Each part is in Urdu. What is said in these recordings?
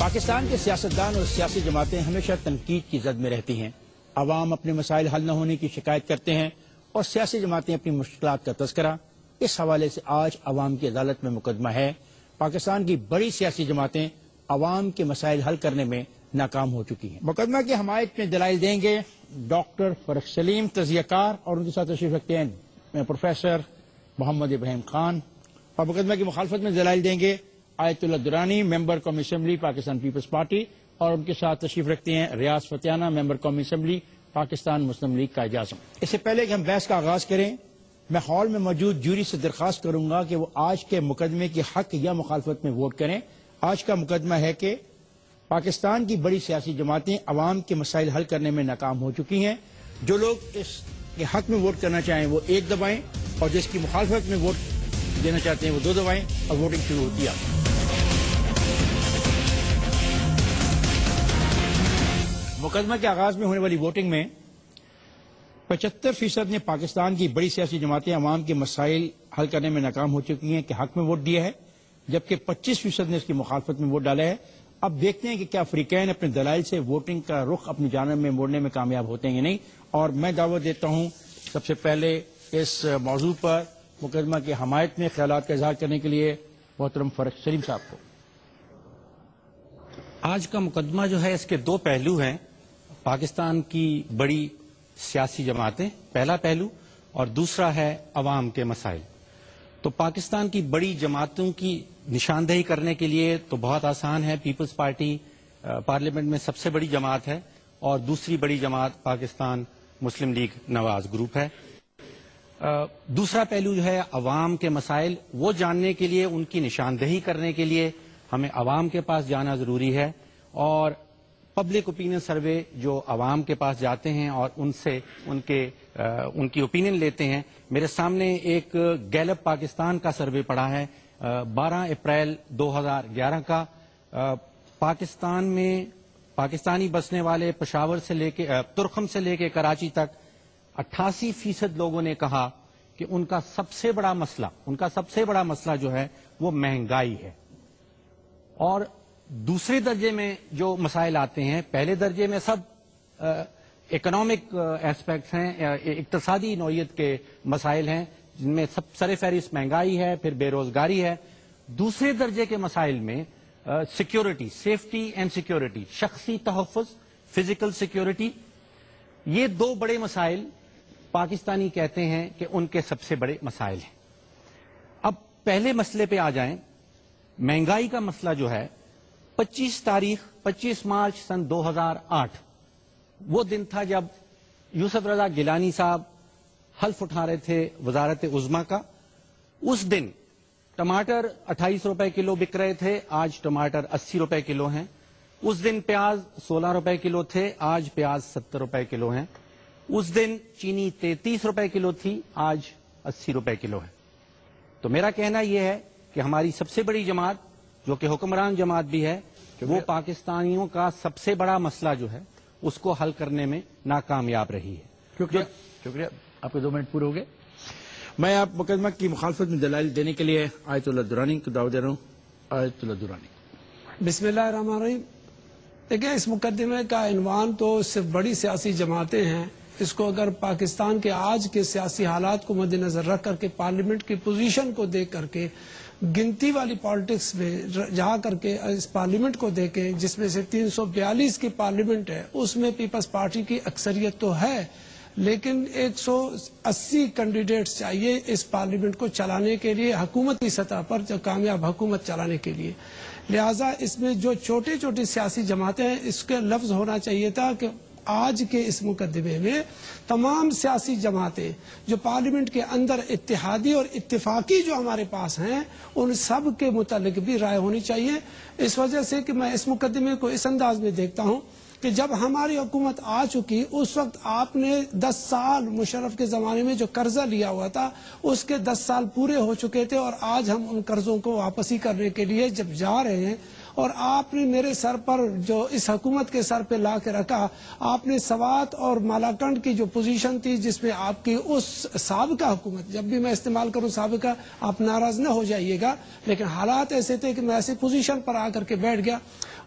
پاکستان کے سیاستدان اور سیاسی جماعتیں ہمیشہ تنقید کی زد میں رہتی ہیں۔ عوام اپنے مسائل حل نہ ہونے کی شکایت کرتے ہیں اور سیاسی جماعتیں اپنی مشکلات کا تذکرہ۔ اس حوالے سے آج عوام کی عدالت میں مقدمہ ہے۔ پاکستان کی بڑی سیاسی جماعتیں عوام کے مسائل حل کرنے میں ناکام ہو چکی ہیں۔ مقدمہ کی حمایت میں دلائل دیں گے ڈاکٹر فرخ سلیم تجزیہ کار، اور ان کے ساتھ تشریف رکھتے ہیں پروفیسر محمد ابراہیم خان، اور مقدمہ کی مخالفت میں دلائل دیں گے آیت اللہ درانی، ممبر قومی اسمبلی پاکستان پیپلز پارٹی، اور ان کے ساتھ تشریف رکھتے ہیں ریاض فتیانہ، ممبر قومی اسمبلی پاکستان مسلم لیگ کا اعزازم۔ اس سے پہلے کہ ہم بحث کا آغاز کریں، میں ہال میں موجود جوری سے درخواست کروں گا کہ وہ آج کے مقدمے کی حق یا مخالفت میں ووٹ کریں۔ آج کا مقدمہ ہے کہ پاکستان کی بڑی سیاسی جماعتیں عوام کے مسائل حل کرنے میں ناکام ہو چکی ہیں۔ جو لوگ اس کے حق میں ووٹ کرنا چاہیں وہ 1 دبائیں، اور جس کی مخالفت میں ووٹ دینا چاہتے ہیں وہ 2 دبائیں، اور ووٹنگ شروع ہوتی ہے۔ مقدمہ کے آغاز میں ہونے والی ووٹنگ میں 75% نے پاکستان کی بڑی سیاسی جماعتیں عوام کے مسائل حل کرنے میں ناکام ہو چکی ہیں کہ حق میں ووٹ دیا ہے، جبکہ 25% نے اس کی مخالفت میں ووٹ ڈالا ہے۔ اب دیکھتے ہیں کہ کیا فریقین اپنے دلائل سے ووٹنگ کا رخ اپنی جانب میں موڑنے میں کامیاب ہوتے ہیں یا نہیں۔ اور میں دعوت دیتا ہوں سب سے پہلے اس موضوع پر مقدمہ کی حمایت میں خیالات کا اظہار کرنے کے لیے محترم فرخ سلیم صاحب کو۔ آج کا مقدمہ جو ہے اس کے 2 پہلو ہیں۔ پاکستان کی بڑی سیاسی جماعتیں پہلا پہلو، اور دوسرا ہے عوام کے مسائل۔ تو پاکستان کی بڑی جماعتوں کی نشاندہی کرنے کے لیے تو بہت آسان ہے۔ پیپلز پارٹی پارلیمنٹ میں سب سے بڑی جماعت ہے، اور دوسری بڑی جماعت پاکستان مسلم لیگ نواز گروپ ہے۔ دوسرا پہلو جو ہے عوام کے مسائل، وہ جاننے کے لیے، ان کی نشاندہی کرنے کے لیے ہمیں عوام کے پاس جانا ضروری ہے، اور پبلک اوپینین سروے جو عوام کے پاس جاتے ہیں اور ان سے ان کی اوپینین لیتے ہیں۔ میرے سامنے ایک گیلپ پاکستان کا سروے پڑا ہے 12 اپریل 2011 کا۔ پاکستان میں پاکستانی بسنے والے پشاور سے لے کے ترکھم سے لے کے کراچی تک 88% لوگوں نے کہا کہ ان کا سب سے بڑا مسئلہ جو ہے وہ مہنگائی ہے۔ اور دوسرے درجے میں جو مسائل آتے ہیں، پہلے درجے میں سب اکنامک ایسپیکٹس ہیں، اقتصادی نوعیت کے مسائل ہیں، جن میں سب سر فہرست مہنگائی ہے، پھر بے روزگاری ہے۔ دوسرے درجے کے مسائل میں سیکیورٹی، سیفٹی اینڈ سیکیورٹی، شخصی تحفظ، فزیکل سیکیورٹی، یہ 2 بڑے مسائل پاکستانی کہتے ہیں کہ ان کے سب سے بڑے مسائل ہیں۔ اب پہلے مسئلے پہ آ جائیں۔ مہنگائی کا مسئلہ جو ہے، 25 مارچ سن 2008 وہ دن تھا جب یوسف رضا گیلانی صاحب حلف اٹھا رہے تھے وزارت عظمیٰ کا۔ اس دن ٹماٹر 28 روپے کلو بک رہے تھے، آج ٹماٹر 80 روپے کلو ہیں۔ اس دن پیاز 16 روپے کلو تھے، آج پیاز 70 روپے کلو ہیں۔ اس دن چینی 33 روپے کلو تھی، آج 80 روپے کلو ہے۔ تو میرا کہنا یہ ہے کہ ہماری سب سے بڑی جماعت، جو کہ حکمران جماعت بھی ہے، وہ پاکستانیوں کا سب سے بڑا مسئلہ جو ہے اس کو حل کرنے میں ناکامیاب رہی ہے۔ شکریہ، آپ کے 2 منٹ پورے ہو گئے۔ میں آپ مقدمہ کی مخالفت میں دلائل دینے کے لیے آیت اللہ درانی کو دعوت دے رہا ہوں۔ آیت اللہ درانی۔ بسم اللہ الرحمن الرحیم۔ دیکھیں، اس مقدمے کا عنوان تو صرف بڑی سیاسی جماعتیں ہیں۔ اس کو اگر پاکستان کے آج کے سیاسی حالات کو مد نظر رکھ کر کے، پارلیمنٹ کی پوزیشن کو دیکھ کر کے، گنتی والی پالیٹکس میں جہاں کر کے اس پارلیمنٹ کو دیکھیں، جس میں سے 342 کی پارلیمنٹ ہے، اس میں پیپلز پارٹی کی اکثریت تو ہے، لیکن 180 کینڈیڈیٹس چاہیے اس پارلیمنٹ کو چلانے کے لیے، حکومتی سطح پر جو کامیاب حکومت چلانے کے لیے۔ لہٰذا اس میں جو چھوٹی سیاسی جماعتیں ہیں، اس کے لفظ ہونا چاہیے تھا کہ آج کے اس مقدمے میں تمام سیاسی جماعتیں جو پارلیمنٹ کے اندر اتحادی اور اتفاقی جو ہمارے پاس ہیں، ان سب کے متعلق بھی رائے ہونی چاہیے۔ اس وجہ سے کہ میں اس مقدمے کو اس انداز میں دیکھتا ہوں کہ جب ہماری حکومت آ چکی، اس وقت آپ نے 10 سال مشرف کے زمانے میں جو قرضہ لیا ہوا تھا، اس کے 10 سال پورے ہو چکے تھے، اور آج ہم ان قرضوں کو واپسی کرنے کے لیے جب جا رہے ہیں، اور آپ نے میرے سر پر جو اس حکومت کے سر پہ لا کے رکھا، آپ نے سوات اور مالاکنڈ کی جو پوزیشن تھی جس میں آپ کی اس سابقہ حکومت، جب بھی میں استعمال کروں سابقہ آپ ناراض نہ ہو جائیے گا، لیکن حالات ایسے تھے کہ میں ایسی پوزیشن پر آ کر کے بیٹھ گیا.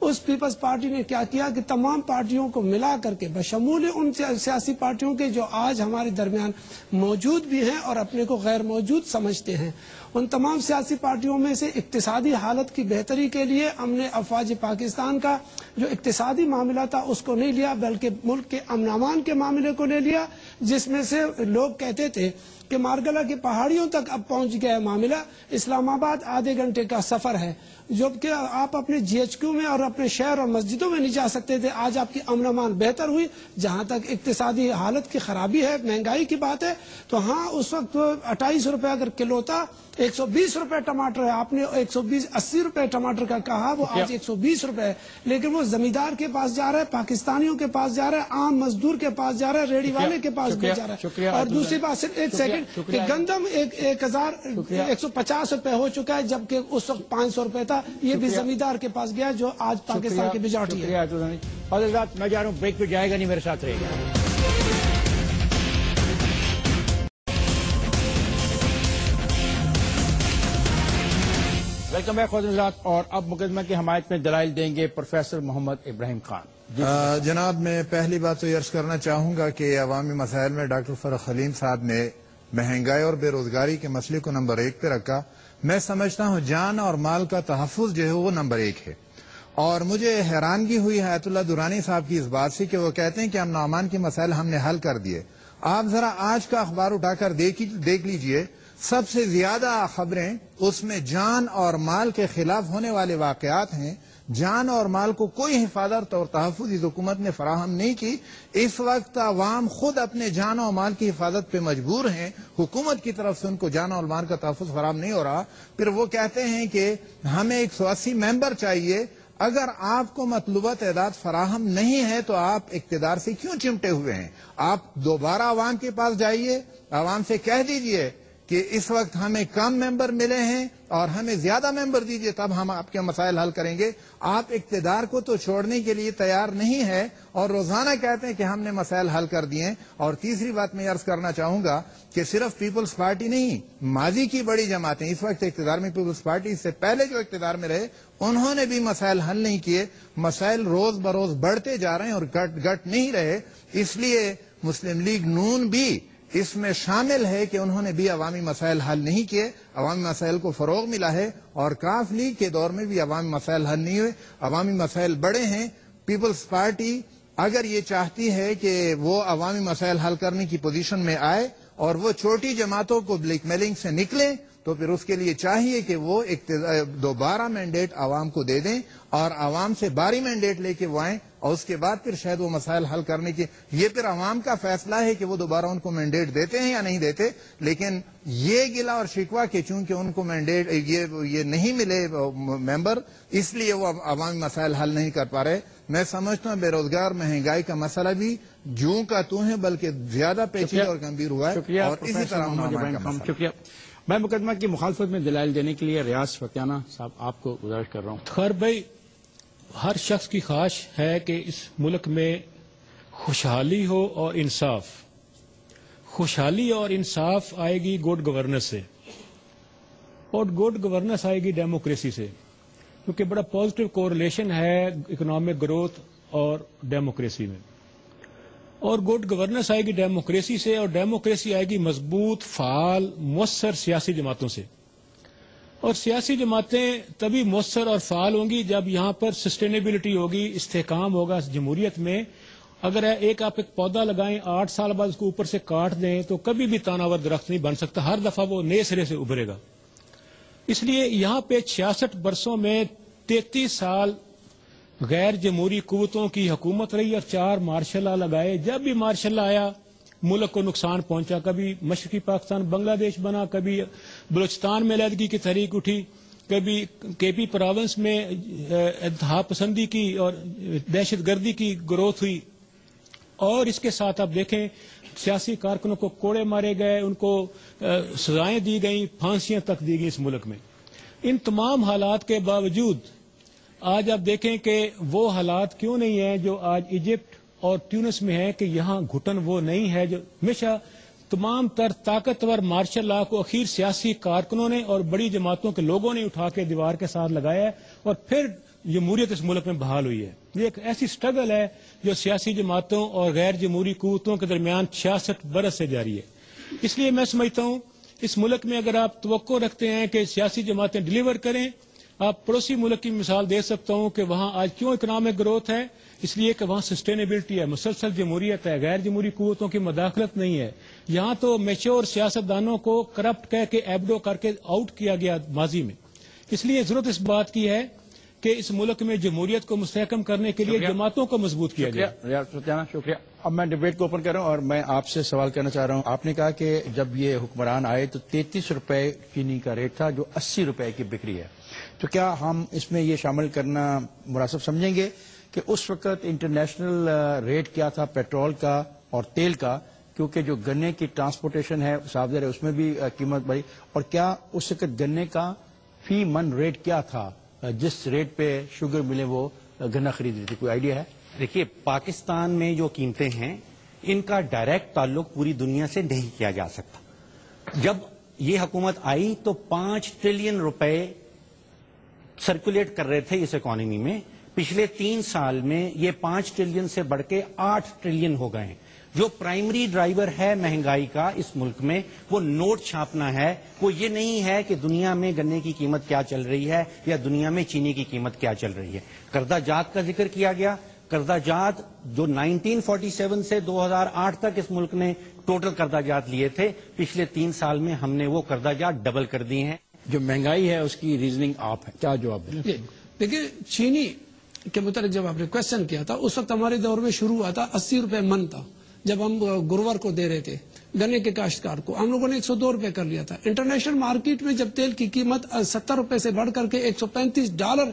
اس پیپلز پارٹی نے کیا کیا کہ تمام پارٹیوں کو ملا کر کے بشمول ان سیاسی پارٹیوں کے جو آج ہمارے درمیان موجود بھی ہیں اور اپنے کو غیر موجود سمجھتے ہیں، ان تمام سیاسی پارٹیوں میں سے اقتصادی حالت کی بہتری کے لیے ہم نے افواج پاکستان کا جو اقتصادی معاملہ تھا اس کو نہیں لیا، بلکہ ملک کے امن امان کے معاملے کو لے لیا، جس میں سے لوگ کہتے تھے کہ مارگلہ کی پہاڑیوں تک اب پہنچ گیا معاملہ، اسلام آباد آدھے گھنٹے کا سفر ہے، جبکہ آپ اپنے جی ایچ کیو میں اور اپنے شہر اور مسجدوں میں نہیں جا سکتے تھے. آج آپ کی امن امان بہتر ہوئی. جہاں تک اقتصادی حالت کی خرابی ہے، مہنگائی کی بات ہے، تو ہاں اس وقت 28 روپے اگر کلو تھا، 120 روپے ٹماٹر ہے، آپ نے 180 روپے ٹماٹر کا کہا، وہ آج 120 روپے ہے، لیکن وہ زمیندار کے پاس جا رہا ہے، پاکستانیوں کے پاس جا رہا ہے، عام مزدور کے پاس جا رہا ہے، ریڑھی والے کے پاس بھی جا رہا ہے. اور دوسری بات صرف ایک سیکنڈ کہ گندم 150 روپے ہو چکا ہے، جبکہ اس وقت 500 روپے تھا. یہ بھی زمیندار کے پاس گیا جو آج پاکستان کی میجارٹی ہے. حضرات میں جا رہا ہوں بریک پہ، جائے گا نہیں، میرے ساتھ رہے گا. ویلکم بیک حضرات، اور اب مقدمہ کی حمایت میں دلائل دیں گے پروفیسر محمد ابراہیم خان. جناب، میں پہلی بات تو عرض کرنا چاہوں گا کہ عوامی مسائل میں ڈاکٹر فرخ حلیم صاحب نے مہنگائی اور بے روزگاری کے مسئلے کو نمبر 1 پہ رکھا. میں سمجھتا ہوں جان اور مال کا تحفظ جو ہے وہ نمبر 1 ہے. اور مجھے حیرانگی ہوئی حیات اللہ درانی صاحب کی اس بات سے کہ وہ کہتے ہیں کہ امن و امان کے مسائل ہم نے حل کر دیے. آپ ذرا آج کا اخبار اٹھا کر دیکھ لیجئے، سب سے زیادہ خبریں اس میں جان اور مال کے خلاف ہونے والے واقعات ہیں. جان اور مال کو کوئی حفاظت اور تحفظ اس حکومت نے فراہم نہیں کی. اس وقت عوام خود اپنے جان اور مال کی حفاظت پہ مجبور ہیں، حکومت کی طرف سے ان کو جان اور مال کا تحفظ فراہم نہیں ہو رہا. پھر وہ کہتے ہیں کہ ہمیں 180 ممبر چاہیے. اگر آپ کو مطلوبہ تعداد فراہم نہیں ہے تو آپ اقتدار سے کیوں چمٹے ہوئے ہیں؟ آپ دوبارہ عوام کے پاس جائیے، عوام سے کہہ دیجئے کہ اس وقت ہمیں کم ممبر ملے ہیں اور ہمیں زیادہ ممبر دیجئے، تب ہم آپ کے مسائل حل کریں گے. آپ اقتدار کو تو چھوڑنے کے لیے تیار نہیں ہے اور روزانہ کہتے ہیں کہ ہم نے مسائل حل کر دیے. اور تیسری بات میں عرض کرنا چاہوں گا کہ صرف پیپلز پارٹی نہیں، ماضی کی بڑی جماعتیں اس وقت اقتدار میں، پیپلز پارٹی اس سے پہلے جو اقتدار میں رہے انہوں نے بھی مسائل حل نہیں کیے. مسائل روز بروز بڑھتے جا رہے ہیں اور گٹ نہیں رہے. اس لیے مسلم لیگ نون بھی اس میں شامل ہے کہ انہوں نے بھی عوامی مسائل حل نہیں کیے. عوامی مسائل کو فروغ ملا ہے اور کاف لیگ کے دور میں بھی عوامی مسائل حل نہیں ہوئے. عوامی مسائل بڑے ہیں. پیپلز پارٹی اگر یہ چاہتی ہے کہ وہ عوامی مسائل حل کرنے کی پوزیشن میں آئے اور وہ چھوٹی جماعتوں کو بلیک میلنگ سے نکلیں، تو پھر اس کے لیے چاہیے کہ وہ دوبارہ مینڈیٹ عوام کو دے دیں اور عوام سے باری مینڈیٹ لے کے وہ آئیں، اور اس کے بعد پھر شاید وہ مسائل حل کرنے کی، یہ پھر عوام کا فیصلہ ہے کہ وہ دوبارہ ان کو مینڈیٹ دیتے ہیں یا نہیں دیتے. لیکن یہ گلا اور شکوہ کہ چونکہ ان کو مینڈیٹ یہ نہیں ملے ممبر، اس لیے وہ عوامی مسائل حل نہیں کر پا رہے. میں سمجھتا ہوں بے روزگار مہنگائی کا مسئلہ بھی جوں کا تو ہے بلکہ زیادہ پیچیدہ اور گمبھیر ہوا ہے. اور اسی طرح شکریہ. میں مقدمہ کی مخالفت میں دلائل دینے کے لیے ریاض فتیانہ صاحب آپ کو گزارش کر رہا ہوں. خیر بھائی، ہر شخص کی خواہش ہے کہ اس ملک میں خوشحالی ہو اور انصاف. خوشحالی اور انصاف آئے گی گڈ گورننس سے، اور گڈ گورننس آئے گی ڈیموکریسی سے، کیونکہ بڑا پازیٹو کوریلیشن ہے اکنامک گروتھ اور ڈیموکریسی میں. اور گڈ گورننس آئے گی ڈیموکریسی سے، اور ڈیموکریسی آئے گی مضبوط، فعال، مؤثر سیاسی جماعتوں سے. اور سیاسی جماعتیں تبھی مؤثر اور فعال ہوں گی جب یہاں پر سسٹینیبلٹی ہوگی، استحکام ہوگا جمہوریت میں. اگر آپ ایک پودا لگائیں، 8 سال بعد اس کو اوپر سے کاٹ دیں تو کبھی بھی تاناور درخت نہیں بن سکتا، ہر دفعہ وہ نئے سرے سے ابھرے گا. اس لیے یہاں پہ 66 برسوں میں 33 سال غیر جمہوری قوتوں کی حکومت رہی اور 4 مارشل لا لگائے. جب بھی مارشل لا آیا ملک کو نقصان پہنچا. کبھی مشرقی پاکستان بنگلہ دیش بنا، کبھی بلوچستان میں علیحدگی کی تحریک اٹھی، کبھی کے پی پراونس میں انتہا پسندی کی اور دہشت گردی کی گروتھ ہوئی. اور اس کے ساتھ آپ دیکھیں سیاسی کارکنوں کو کوڑے مارے گئے، ان کو سزائیں دی گئیں، پھانسیاں تک دی گئیں اس ملک میں. ان تمام حالات کے باوجود آج آپ دیکھیں کہ وہ حالات کیوں نہیں ہیں جو آج ایجپٹ اور ٹیونس میں ہے، کہ یہاں گھٹن وہ نہیں ہے جو ہمیشہ تمام تر طاقتور مارشل لا کو اخیر سیاسی کارکنوں نے اور بڑی جماعتوں کے لوگوں نے اٹھا کے دیوار کے ساتھ لگایا ہے، اور پھر جمہوریت اس ملک میں بحال ہوئی ہے. یہ ایک ایسی سٹرگل ہے جو سیاسی جماعتوں اور غیر جمہوری قوتوں کے درمیان 66 برس سے جاری ہے. اس لیے میں سمجھتا ہوں اس ملک میں اگر آپ توقع رکھتے ہیں کہ سیاسی جماعتیں ڈیلیور کریں، آپ پڑوسی ملک کی مثال دے سکتا ہوں کہ وہاں آج کیوں اکنامک گروتھ ہے، اس لیے کہ وہاں سسٹینیبلٹی ہے، مسلسل جمہوریت ہے، غیر جمہوری قوتوں کی مداخلت نہیں ہے. یہاں تو میچور سیاستدانوں کو کرپٹ کہہ کے ایبڈو کر کے آؤٹ کیا گیا ماضی میں. اس لیے ضرورت اس بات کی ہے کہ اس ملک میں جمہوریت کو مستحکم کرنے کے لیے جماعتوں کو مضبوط کیا جائے. شکریہ. اب میں ڈیبیٹ کو اوپن کر رہا ہوں اور میں آپ سے سوال کرنا چاہ رہا ہوں. آپ نے کہا کہ جب یہ حکمران آئے تو 33 روپے چینی کا ریٹ تھا جو 80 روپے کی بکری ہے. تو کیا ہم اس میں یہ شامل کرنا مناسب سمجھیں گے کہ اس وقت انٹرنیشنل ریٹ کیا تھا پیٹرول کا اور تیل کا، کیونکہ جو گنے کی ٹرانسپورٹیشن ہے صاف ظاہر ہے اس میں بھی قیمت بڑھی، اور کیا اس وقت گنے کا فی من ریٹ کیا تھا جس ریٹ پہ شوگر ملیں وہ گنا خرید رہی تھی؟ کوئی آئیڈیا ہے؟ دیکھیے، پاکستان میں جو قیمتیں ہیں ان کا ڈائریکٹ تعلق پوری دنیا سے نہیں کیا جا سکتا. جب یہ حکومت آئی تو 5 ٹریلین روپے سرکولیٹ کر رہے تھے اس اکانومی میں. پچھلے 3 سال میں یہ 5 ٹریلین سے بڑھ کے 8 ٹریلین ہو گئے ہیں. جو پرائمری ڈرائیور ہے مہنگائی کا اس ملک میں وہ نوٹ چھاپنا ہے، وہ یہ نہیں ہے کہ دنیا میں گنے کی قیمت کیا چل رہی ہے یا دنیا میں چینی کی قیمت کیا چل رہی ہے. قرضہ جات کا ذکر کیا گیا. قرضہ جات جو 1947 سے 2008 تک اس ملک نے ٹوٹل قرضہ جات لیے تھے، پچھلے 3 سال میں ہم نے وہ قرضہ جات ڈبل کر دیے ہیں. جو مہنگائی ہے اس کی ریزننگ آپ ہے، کیا جواب دیں؟ دیکھیے، چینی کے متعلق جب آپ نے کوشچن کیا تھا اس وقت ہمارے دور میں شروع ہوا تھا 80 روپے من تھا جب ہم گروور کو دے رہے تھے، گنے کے کاشتکار کو ہم لوگوں نے 102 روپے کر لیا تھا. انٹرنیشنل مارکیٹ میں جب تیل کی قیمت 70 روپے سے بڑھ کر کے $135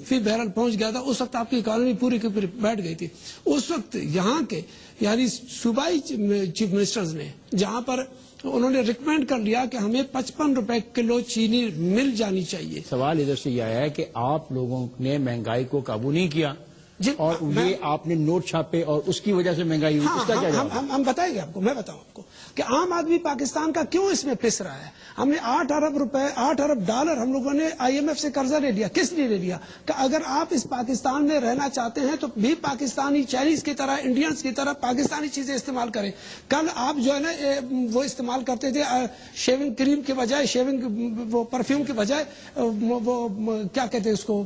فی بیرل پہنچ گیا تھا، اس وقت آپ کی اکانومی پوری کی پوری بیٹھ گئی تھی. اس وقت یہاں کے یعنی صوبائی چیف منسٹرز نے جہاں پر انہوں نے ریکمینڈ کر لیا کہ ہمیں 55 روپے کلو چینی مل جانی چاہیے. سوال ادھر سے یہ آیا ہے کہ آپ لوگوں نے مہنگائی کو قابو نہیں کیا اور یہ آپ نے نوٹ چھاپے اور اس کی وجہ سے مہنگائی ہوئی. اس کا کیا جواب؟ ہم بتائیں گے آپ کو. میں بتاؤں آپ کو کہ عام آدمی پاکستان کا کیوں اس میں پس رہا ہے. ہم نے 8 ارب ڈالر ہم لوگوں نے IMF سے قرضہ لے لیا. کس لیے لے لیا؟ کہ اگر آپ اس پاکستان میں رہنا چاہتے ہیں تو بھی پاکستانی چائنیز کی طرح انڈینز کی طرح پاکستانی چیزیں استعمال کریں. کل آپ جو ہے نا وہ استعمال کرتے تھے شیونگ کریم کے بجائے شیونگ وہ پرفیوم کے بجائے وہ کیا کہتے ہیں اس کو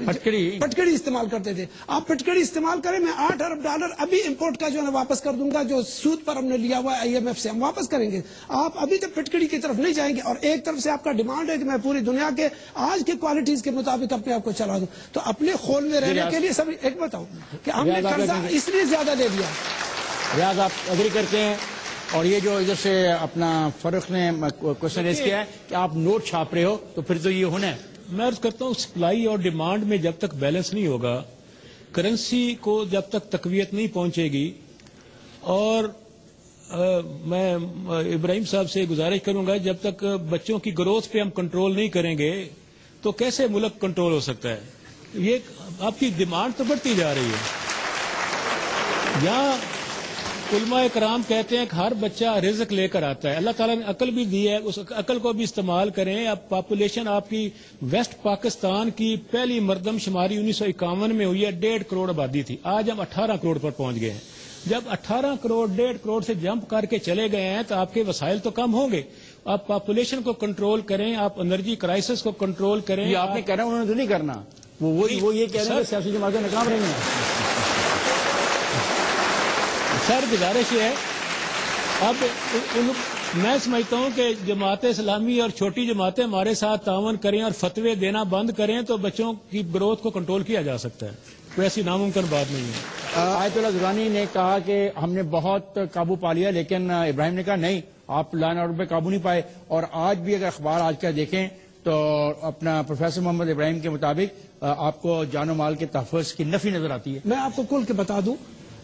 پٹکڑی استعمال کرتے تھے. آپ پٹکڑی استعمال کریں. میں 8 ارب ڈالر ابھی امپورٹ کا جو ہے واپس کر دوں گا جو سود پر ہم نے لیا ہوا ہے IMF سے، ہم واپس کریں گے. آپ ابھی تک پٹکڑی کی طرف نہیں جائیں گے. اور ایک طرف سے آپ کا ڈیمانڈ ہے کہ میں پوری دنیا کے آج کے کوالٹیز کے مطابق اپنے آپ کو چلا دوں. تو اپنے خول میں رہنے کے لیے سب ایک بتاؤں کہ ہم نے قرضہ اس لیے زیادہ لے لیا. ریاض آپ اگری کرتے ہیں؟ اور یہ جو ادھر سے اپنا فروخت نے کوشچن ریز کیا ہے کہ آپ نوٹ چھاپ رہے ہو تو پھر تو یہ ہونا ہے. میں عرض کرتا ہوں سپلائی اور ڈیمانڈ میں جب تک بیلنس نہیں ہوگا، کرنسی کو جب تک تقویت نہیں پہنچے گی، اور میں ابراہیم صاحب سے گزارش کروں گا جب تک بچوں کی گروتھ پہ ہم کنٹرول نہیں کریں گے تو کیسے ملک کنٹرول ہو سکتا ہے. یہ آپ کی ڈیمانڈ تو بڑھتی جا رہی ہے. یہاں علماء کرام کہتے ہیں کہ ہر بچہ رزق لے کر آتا ہے. اللہ تعالیٰ نے عقل بھی دی ہے، اس عقل کو بھی استعمال کریں. اب پاپولیشن آپ کی ویسٹ پاکستان کی پہلی مردم شماری 1951 میں ہوئی ہے، 1.5 کروڑ آبادی تھی. آج ہم 18 کروڑ پر پہنچ گئے ہیں. جب 18 کروڑ 1.5 کروڑ سے جمپ کر کے چلے گئے ہیں تو آپ کے وسائل تو کم ہوں گے. آپ پاپولیشن کو کنٹرول کریں، آپ انرجی کرائسس کو کنٹرول کریں. یہ آپ نے کہنا انہوں نے تو نہیں کرنا، وہ یہ کہہ رہے ہیں کہ سیاسی جماعتیں ناکام رہی ہیں. سر گزارش یہ ہے، اب میں سمجھتا ہوں کہ جماعت اسلامی اور چھوٹی جماعتیں ہمارے ساتھ تعاون کریں اور فتوے دینا بند کریں تو بچوں کی گروتھ کو کنٹرول کیا جا سکتا ہے. کوئی ایسی ناممکن بات نہیں ہے. آیت اللہ درانی نے کہا کہ ہم نے بہت قابو پا لیا، لیکن ابراہیم نے کہا نہیں، آپ لا اینڈ آرڈر پہ قابو نہیں پائے. اور آج بھی اگر اخبار آج کا دیکھیں تو اپنا پروفیسر محمد ابراہیم کے مطابق آپ کو جان و مال کے تحفظ کی نفی نظر آتی ہے. میں آپ کو کھول کے بتا دوں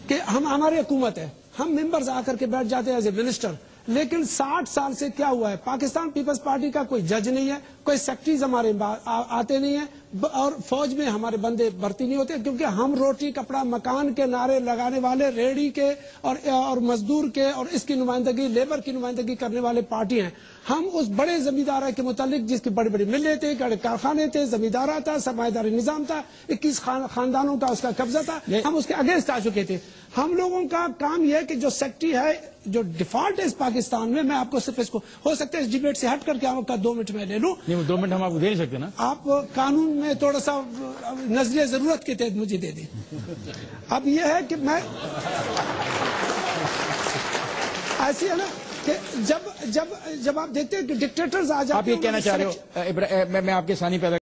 کہ ہماری حکومت ہے، ہم ممبرز آ کر کے بیٹھ جاتے ہیں ایز اے منسٹر لیکن 60 سال سے کیا ہوا ہے؟ پاکستان پیپلز پارٹی کا کوئی جج نہیں ہے، کوئی سیکٹریز ہمارے آتے نہیں ہیں، اور فوج میں ہمارے بندے بھرتی نہیں ہوتے، کیونکہ ہم روٹی کپڑا مکان کے نعرے لگانے والے، ریڑھی کے اور مزدور کے اور اس کی نمائندگی، لیبر کی نمائندگی کرنے والے پارٹی ہیں۔ ہم اس بڑے زمیندار کے متعلق جس کی بڑی بڑی ملیں تھے، کارخانے تھے، زمیندارہ تھا، سرمایہ داری نظام تھا، 21 خاندانوں کا اس کا قبضہ تھا، ہم اس کے اگینسٹ آ چکے تھے۔ ہم لوگوں کا کام یہ ہے کہ جو سیکٹری ہے، جو ڈیفالٹ ہے اس پاکستان میں آپ کو صرف اس کو ہو سکتا ہے اس ڈیبیٹ سے ہٹ کر کے آپ کا 2 منٹ میں لے لوں۔ نہیں، وہ 2 منٹ ہم آپ کو دے نہیں سکتے نا۔ آپ قانون میں تھوڑا سا نظریہ ضرورت کے تحت مجھے دے دیں۔ اب یہ ہے کہ میں ایسی ہے نا کہ جب آپ دیکھتے ہیں کہ ڈکٹیٹرز آ جاتے ہیں، آپ یہ کہنا چاہ رہے ہو، میں آپ کے ثانی پیدا